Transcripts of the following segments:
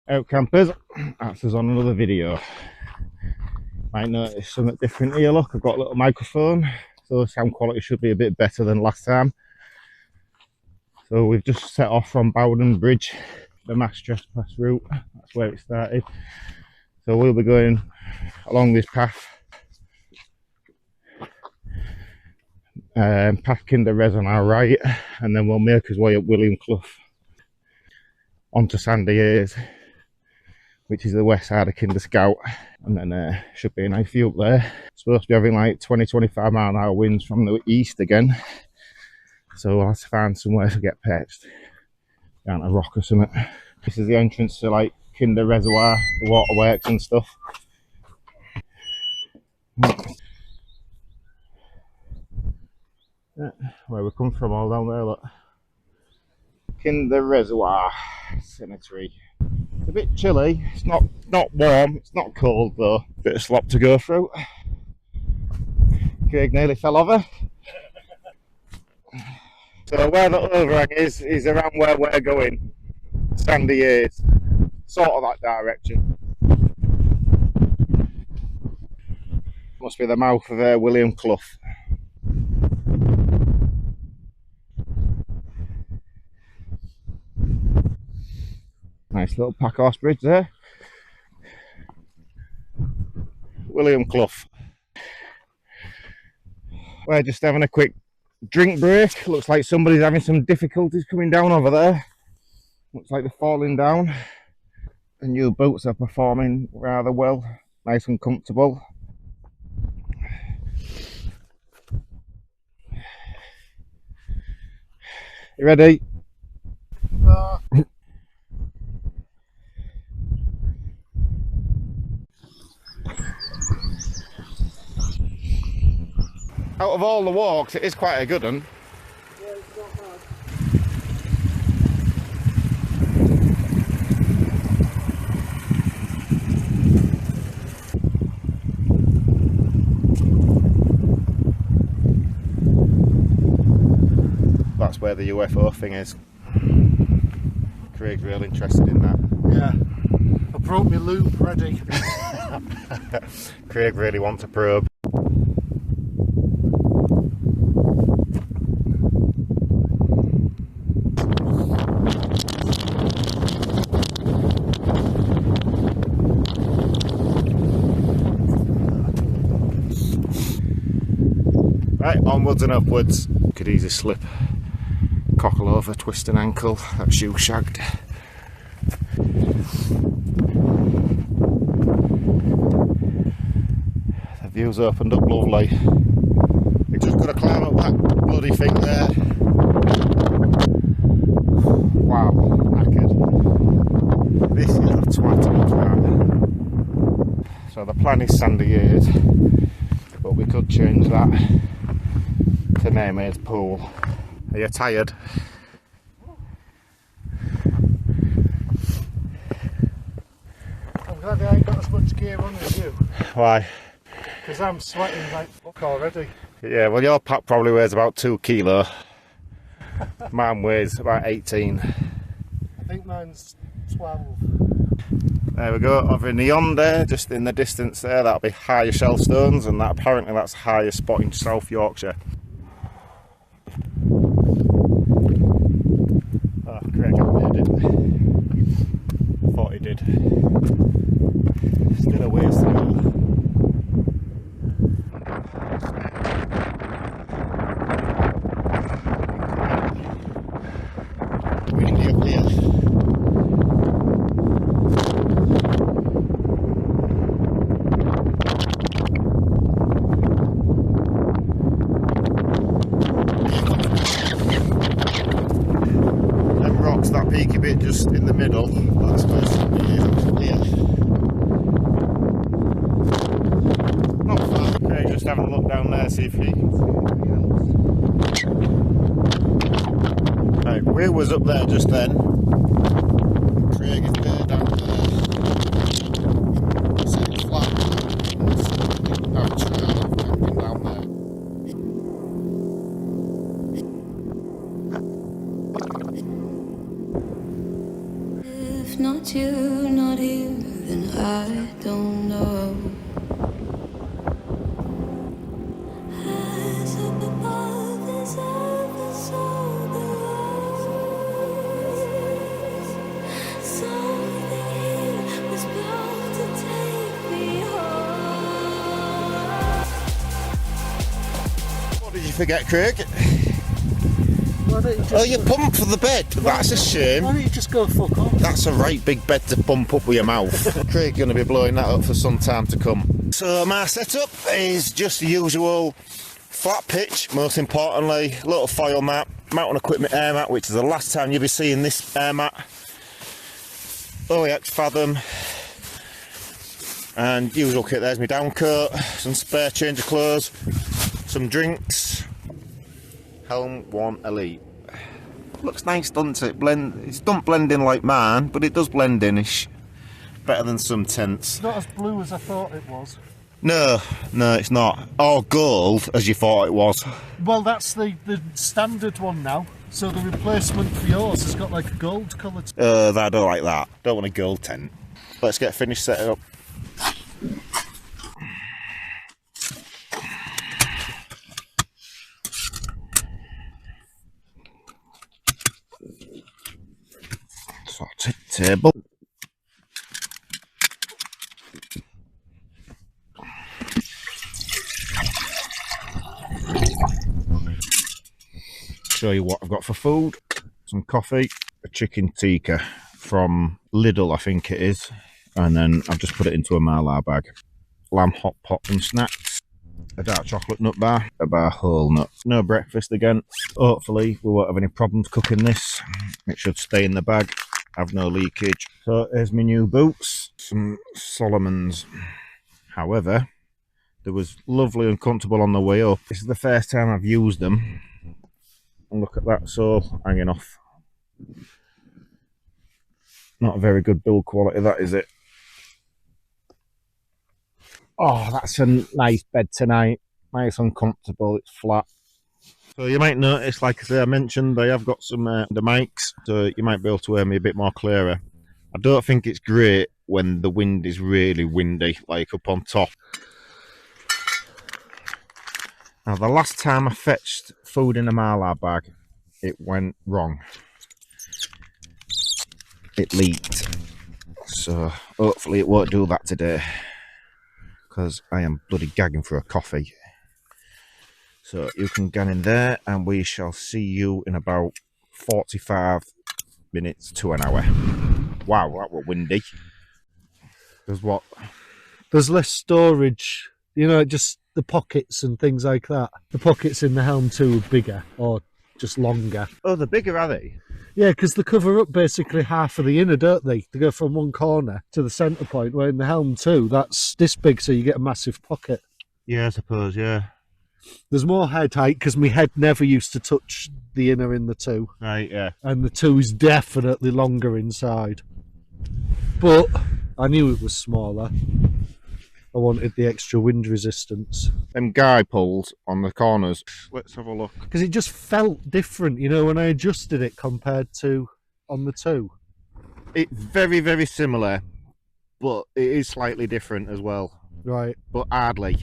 Out campers, that's us on another video. Might notice something different here. Look, I've got a little microphone, so the sound quality should be a bit better than last time. So we've just set off from Bowden Bridge, the mass trespass route. That's where it started. So we'll be going along this path, past Kinder Via on our right, and then we'll make our way up William Clough onto Sandy Hayes, which is the west side of Kinder Scout, and then should be a nice view up there. Supposed to be having like 20-25 mile an hour winds from the east again, so we'll have to find somewhere to get perched down a rock or something. This is the entrance to like Kinder Reservoir, the waterworks and stuff. Yeah, where we come from, all down there, look. Kinder Reservoir Cemetery. It's a bit chilly, it's not warm, it's not cold though. Bit of slop to go through. Craig nearly fell over. So where the overhang is around where we're going. Sandy Hayes. Sort of that direction. Must be the mouth of William Clough. Nice little pack horse bridge there. William Clough. We're just having a quick drink break. Looks like somebody's having some difficulties coming down over there. Looks like they're falling down. The new boots are performing rather well. Nice and comfortable. You ready? Out of all the walks, it is quite a good one. Yeah, it's not bad. That's where the UFO thing is. Craig's really interested in that. Yeah, I brought my loop ready. Craig really wants a probe. Right, onwards and upwards. Could easily slip, cockle over, twist an ankle. That shoe shagged. The view's opened up lovely. We just got to climb up that bloody thing there. Wow, knackered. This is a twat plan. So the plan is Sandy Hayes, but we could change that to Mermaid's Pool. Are you tired? I'm glad I ain't got as much gear on as you. Why? Because I'm sweating like fuck already. Yeah, well your pack probably weighs about 2 kilo. Mine weighs about 18. I think mine's 12. There we go, over in the yonder, just in the distance there, that'll be higher Shellstones, and that apparently that's higher spot in South Yorkshire. Oh, Craig made it. Thought he did. Still a ways to go. Windy up here. That peaky bit just in the middle, that's where somebody is actually here. Not far. Okay, just having a look down there, see if he can see anything else. Right, we was up there just then. Craig is there down there. See it's flat. There's a trail camping down there. If not you, not here, then I don't know. As above is ever so below. Something here was bound to take me home. What did you forget, Craig? Why don't you just, Oh, you pumped for the bed. That's a shame. why don't you just go fuck off? That's a right big bed to pump up with your mouth. Craig's going to be blowing that up for some time to come. So my setup is just the usual flat pitch, most importantly, little foil mat, mountain equipment air mat, which is the last time you'll be seeing this air mat. OEX Fathom. And usual kit, there's my down coat, some spare change of clothes, some drinks. Helm 1 Elite. Looks nice, doesn't it? It's don't blend in like mine, but it does blend in-ish. Better than some tents. It's not as blue as I thought it was. No, it's not. Or gold, as you thought it was. Well, that's the standard one now. So the replacement for yours has got like a gold colour. I don't like that. Don't want a gold tent. Let's get finished setting up. Sorted table. Show you what I've got for food. Some coffee, a chicken tikka from Lidl, I think it is, and then I've just put it into a Marla bag. Lamb hot pot and snacks, a dark chocolate nut bar, a bar whole nut. No breakfast again. Hopefully we won't have any problems cooking this. It should stay in the bag, have no leakage. So here's my new boots, some Solomons. However, they was lovely and comfortable on the way up. This is the first time I've used them. And look at that sole hanging off. Not a very good build quality, that is it. Oh, that's a nice bed tonight. Nice and comfortable, it's flat. So you might notice, like I say, I mentioned they have got some the mics, so you might be able to hear me a bit more clearer. I don't think it's great when the wind is really windy, like up on top. Now, the last time I fetched food in a Marla bag, it went wrong. It leaked. So, hopefully it won't do that today. Because I am bloody gagging for a coffee. So, you can get in there and we shall see you in about 45 minutes to an hour. Wow, that was windy. There's what? There's less storage, you know, just the pockets and things like that. The pockets in the Helm 2 are bigger or just longer. Oh, they're bigger, are they? Yeah, because they cover up basically half of the inner, don't they? They go from one corner to the centre point, where in the Helm 2, that's this big, so you get a massive pocket. Yeah, I suppose, yeah. There's more head height, because my head never used to touch the inner in the 2. Right, yeah. And the 2 is definitely longer inside. But I knew it was smaller. I wanted the extra wind resistance. Them guy poles on the corners. Let's have a look. Because it just felt different, you know, when I adjusted it compared to on the 2. It's very, very similar, but it is slightly different as well. Right. But hardly.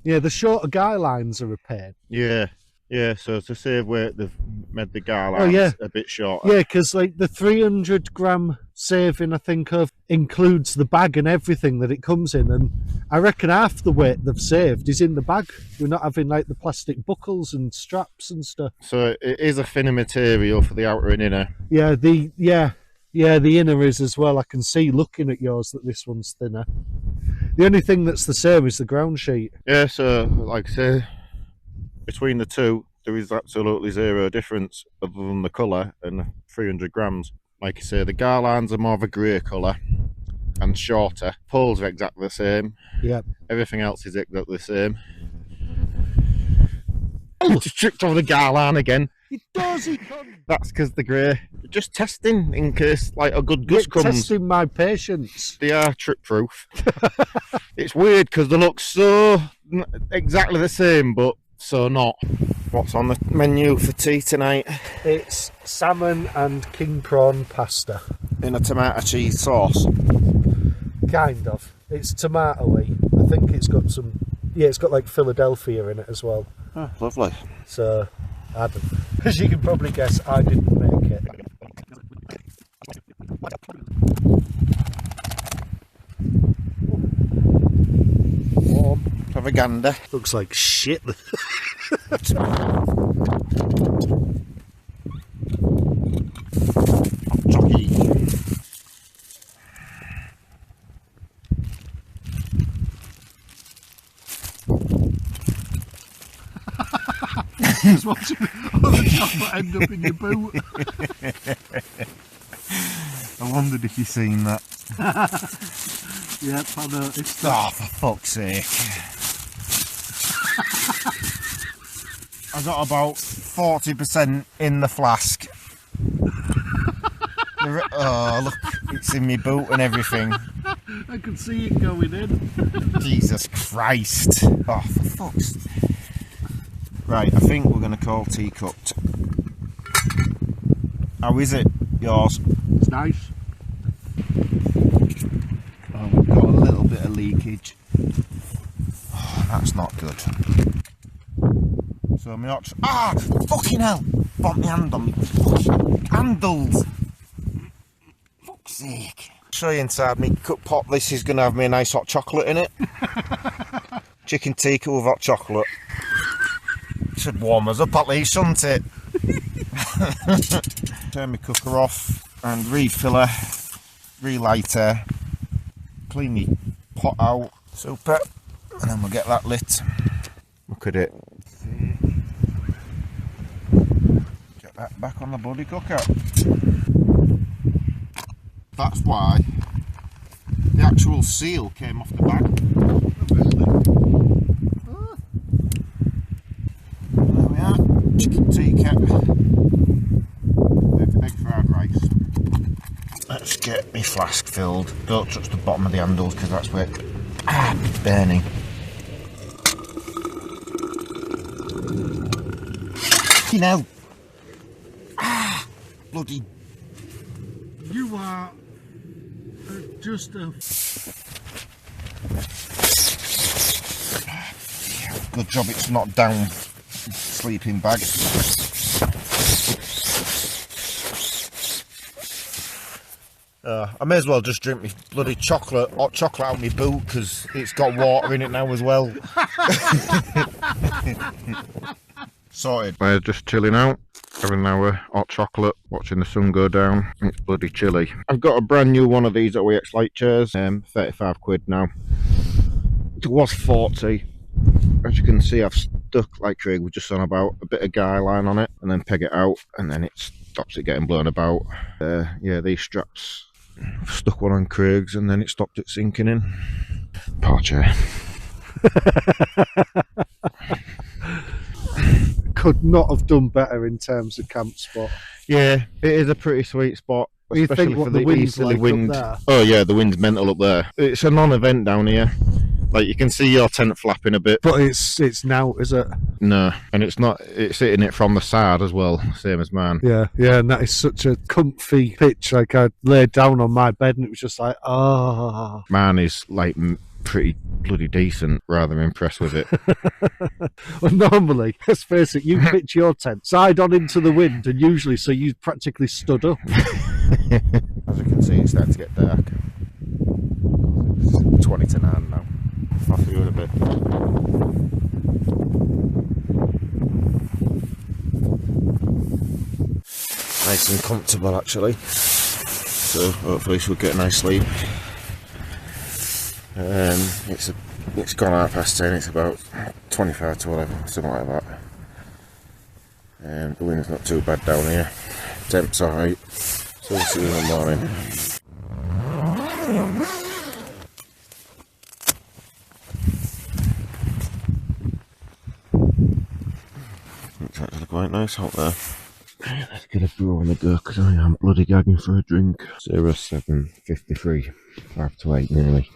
Yeah, the shorter guy lines are a pain. Yeah, yeah. So to save weight, they've made the guy lines a bit shorter. Yeah, because like the 300 gram saving, I think of, includes the bag and everything that it comes in, and I reckon half the weight they've saved is in the bag. We're not having like the plastic buckles and straps and stuff. So it is a thinner material for the outer and inner. Yeah, the inner is as well. I can see looking at yours that this one's thinner. The only thing that's the same is the ground sheet. Yeah, so like I say, between the two, there is absolutely zero difference other than the colour and 300 grams. Like I say, the garlands are more of a grey colour and shorter. Poles are exactly the same. Yeah. Everything else is exactly the same. Oh, just tripped over the garland again. It does, he can. That's because they're grey. Just testing in case like a good gust comes. Testing my patience. They are trip proof. It's weird because they look so exactly the same, but So not. What's on the menu for tea tonight? It's salmon and king prawn pasta. In a tomato cheese sauce. Kind of. It's tomato-y. I think it's got some... Yeah, it's got like Philadelphia in it as well. Oh, lovely. So, I don't... As you can probably guess, I didn't make it. Warm. Have a gander. Looks like shit. Jockey. Just watching all the chocolate end up in your boot. I wondered if you've seen that. Yep, I noticed. Oh, for fuck's sake. I got about 40% in the flask. Oh, look, it's in my boot and everything. I can see it going in. Jesus Christ. Oh, for fuck's sake. Right, I think we're going to call tea cooked. How is it, yours? It's nice. Oh, we've got a little bit of leakage. Oh, that's not good. So my option. Ah! Fucking hell! Bump my hand on me fucking handles! Fuck's sake. Show you inside me cook pot. This is going to have me a nice hot chocolate in it. Chicken tikka with hot chocolate. Should warm us up at least, shouldn't it? Turn my cooker off and refill her, relight her, clean me pot out, super, and then we'll get that lit. Look at it. Get that back on the bloody cooker. That's why the actual seal came off the back. There we are, chicken tikka. Egg fried rice. Let's get my flask filled. Don't touch the bottom of the handles because that's where it's burning. You know. Bloody. You are just a... Good job it's not down sleeping bag. I may as well just drink my bloody chocolate, hot chocolate out of my boot because it's got water in it now as well. Sorted. We're just chilling out, having our hot chocolate, watching the sun go down. It's bloody chilly. I've got a brand new one of these OEX light chairs, 35 quid now. It was 40. As you can see, I've stuck, like Craig was just on about, a bit of guy line on it and then peg it out and then it stops it getting blown about. Yeah, these straps, I've stuck one on Craig's and then it stopped it sinking in. Poor chair. Could not have done better in terms of camp spot. Yeah, it is a pretty sweet spot, You especially think for what the the wind's easterly like up wind. there? Oh yeah, the wind's mental up there. It's a non-event down here. Like you can see your tent flapping a bit. But it's now, is it? No, and it's not. It's hitting it from the side as well, same as mine. Yeah, and that is such a comfy pitch. Like I laid down on my bed and it was just like, ah. Mine is like pretty bloody decent. Rather impressed with it. Well, normally, let's face it, you pitch your tent side on into the wind, and usually, so you practically stood up. As you can see, it's starting to get dark. It's 20 to 9 now. I'll see you in a bit. Nice and comfortable actually. So hopefully she'll get a nice sleep. It's gone 10:30. It's about 25 to 11, something like that. The wind's not too bad down here. Temp's alright. So we'll see you in the morning. It's actually quite nice out there. Let's get a brew on the go because I am bloody gagging for a drink. 07:53, 5 to 8 nearly.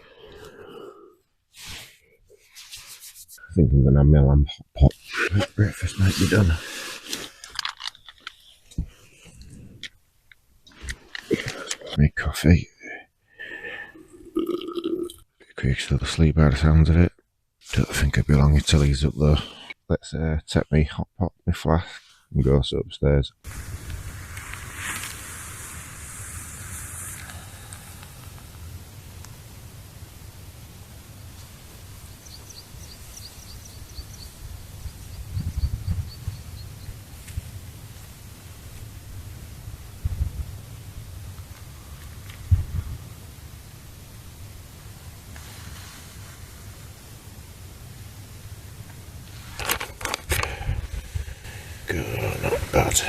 think I'm gonna have my lamb hot pot. Breakfast might be done. Make coffee. Craig's still asleep by the sounds of it. Don't think I'd be long until he's up though. Let's take me hot pot, my flask, and go upstairs. Good, not bad.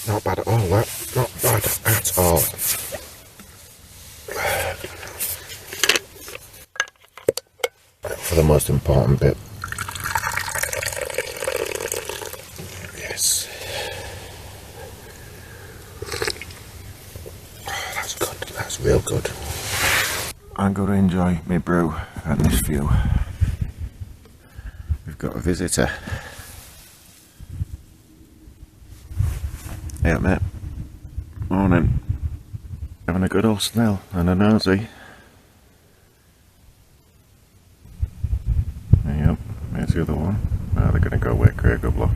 Not bad at all, that. Not bad at all. For the most important bit. Yes. Oh, that's good, that's real good. I'm going to enjoy my brew and this view. We've got a visitor. Yeah, mate. Morning. Having a good old smell and a nosy. Yep, there's the other one. Now they're going to go where Craig up, look.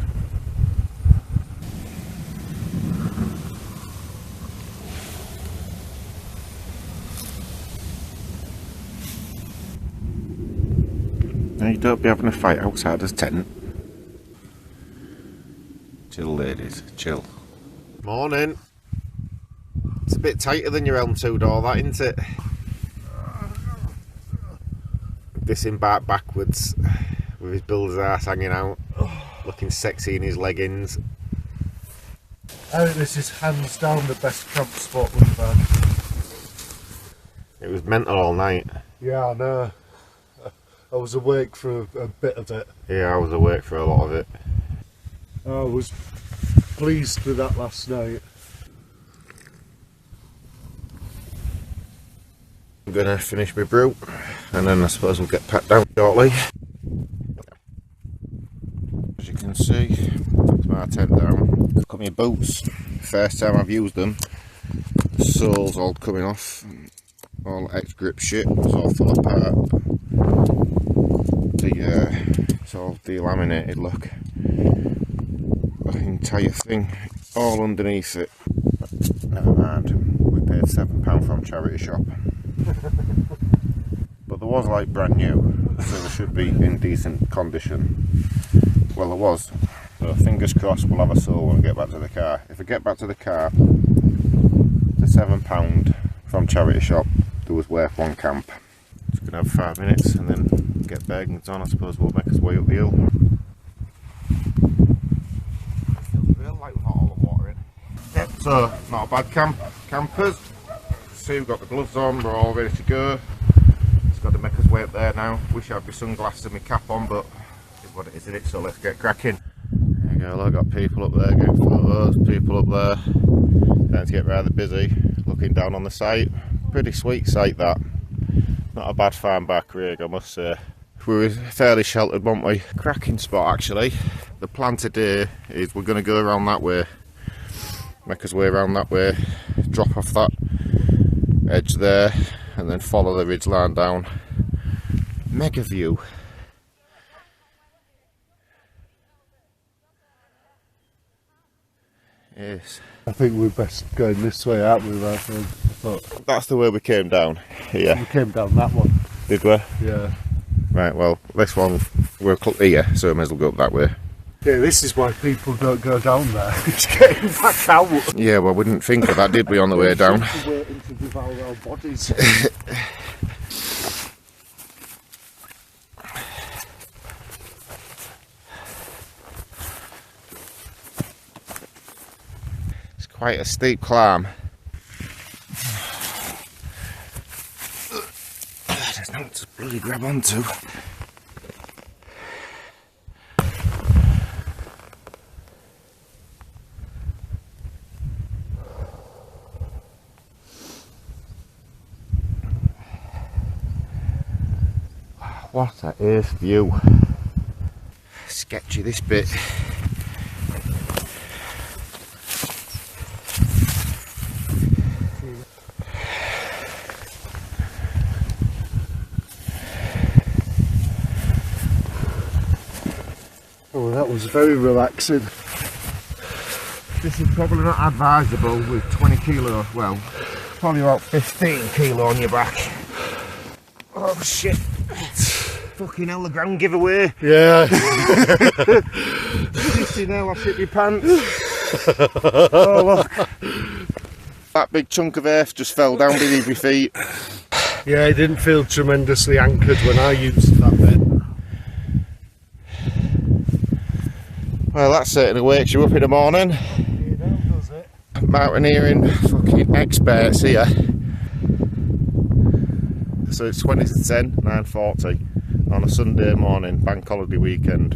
Now you don't be having a fight outside his tent. Chill, ladies, chill. Morning. It's a bit tighter than your Helm 2 door, that, isn't it? Disembarked backwards with his builder's ass hanging out, looking sexy in his leggings. I think this is hands down the best camp spot we've had. It was mental all night. Yeah, I know. I was awake for a bit of it. Yeah, I was awake for a lot of it. I was pleased with that last night. I'm gonna finish my brew and then I suppose we'll get packed down shortly. As you can see, that's my tent down. Got my boots. First time I've used them. The sole's all coming off. All ex-grip shit. It's all fall apart. It's all delaminated, look. The entire thing, all underneath it. But never mind, we paid £7 from charity shop. But there was like brand new, so they should be in decent condition. Well, there was. So fingers crossed we'll have a sole when we get back to the car. If I get back to the car, the £7 from charity shop, there was worth one camp. Just gonna have 5 minutes and then get Bergens on. I suppose we'll make us way up the hill. Feels real light with all the water in. Yep, so not a bad campers. See, we've got the gloves on, we're all ready to go. Just got to make us way up there now. Wish I had my sunglasses and my cap on, but it's what it is, isn't it? So let's get cracking. There you go, I've got people up there getting photos, people up there. Starting to get rather busy, looking down on the site. Pretty sweet site that. Not a bad farm back, Craig, I must say. We were fairly sheltered, weren't we? Cracking spot actually. The plan today is we're going to go around that way. Make us way around that way. Drop off that edge there and then follow the ridge line down. Mega view. Yes. I think we're best going this way, aren't we, right? I thought That's the way we came down. Yeah. we came down that one. Did we? Yeah. Right, well, this one, we're here, so we may as well go up that way. Yeah, this is why people don't go down there. It's getting back out. Yeah, well, we didn't think of that, did we, on the way down? Waiting to devour our bodies. It's quite a steep climb. There's nothing to bloody grab onto. What a ace view. Sketchy this bit. Oh, that was very relaxing. This is probably not advisable with 20 kilo, well, probably about 15 kilo on your back. Oh shit. Fucking hell, the ground giveaway. Yeah. You know, I shit your pants. Oh look. That big chunk of earth just fell down beneath my feet. Yeah, it didn't feel tremendously anchored when I used that bit. Well, that certainly wakes you up in the morning. Does it? Mountaineering fucking experts here. So it's 20 to 10, 9:40 on a Sunday morning, bank holiday weekend.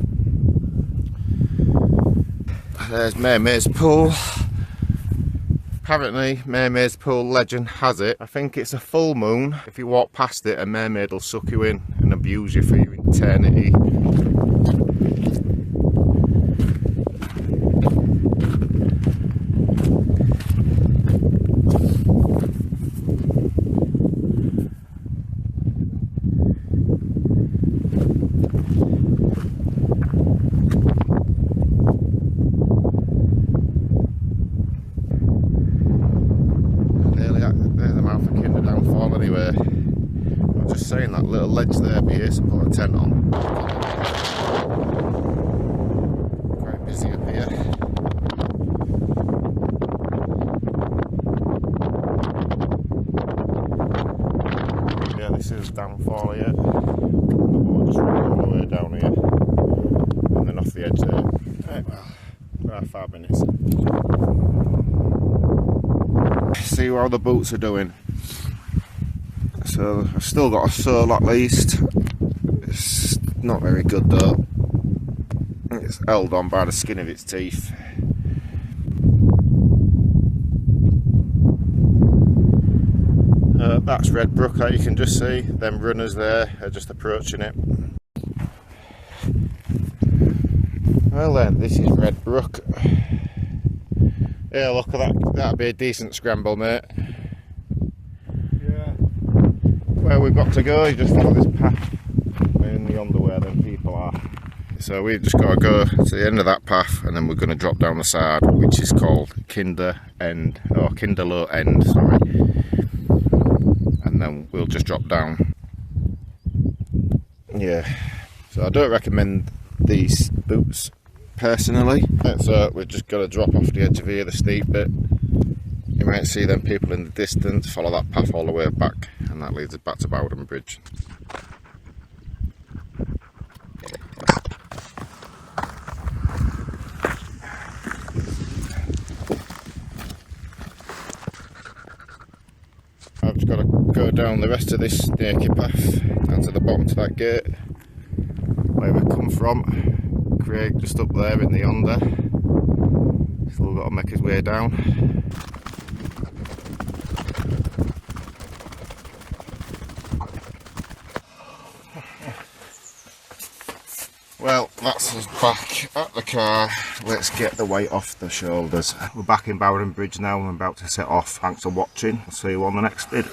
There's Mermaid's Pool. Apparently, Mermaid's Pool legend has it, I think it's a full moon. If you walk past it, a mermaid will suck you in and abuse you for your eternity. There's the mouth of Kinder downfall anyway. I was just saying that little ledge there be here to put a tent on. Quite busy up here. Yeah, this is downfall here. The water just running all the way down here. And then off the edge there. Right, well, about 5 minutes. See how the boots are doing. So I've still got a sole at least. It's not very good though. It's held on by the skin of its teeth. That's Red Brook that you can just see. Them runners there are just approaching it. Well then, this is Red Brook. Yeah, look at that. That'd be a decent scramble, mate. Yeah. Where we've got to go is just follow this path in yonder where them people are. So we've just got to go to the end of that path and then we're going to drop down the side, which is called Kinder End, or Kinder Low End, sorry. And then we'll just drop down. Yeah, so I don't recommend these boots personally. So we've just got to drop off the edge of here, the steep bit. You might see them people in the distance, follow that path all the way back, and that leads us back to Bowden Bridge. I've just got to go down the rest of this snaky path down to the bottom to that gate where we come from. Craig just up there in the yonder. Still got to make his way down. Well, that's us back at the car. Let's get the weight off the shoulders. We're back in Bowden Bridge now and I'm about to set off. Thanks for watching. I'll see you on the next vid.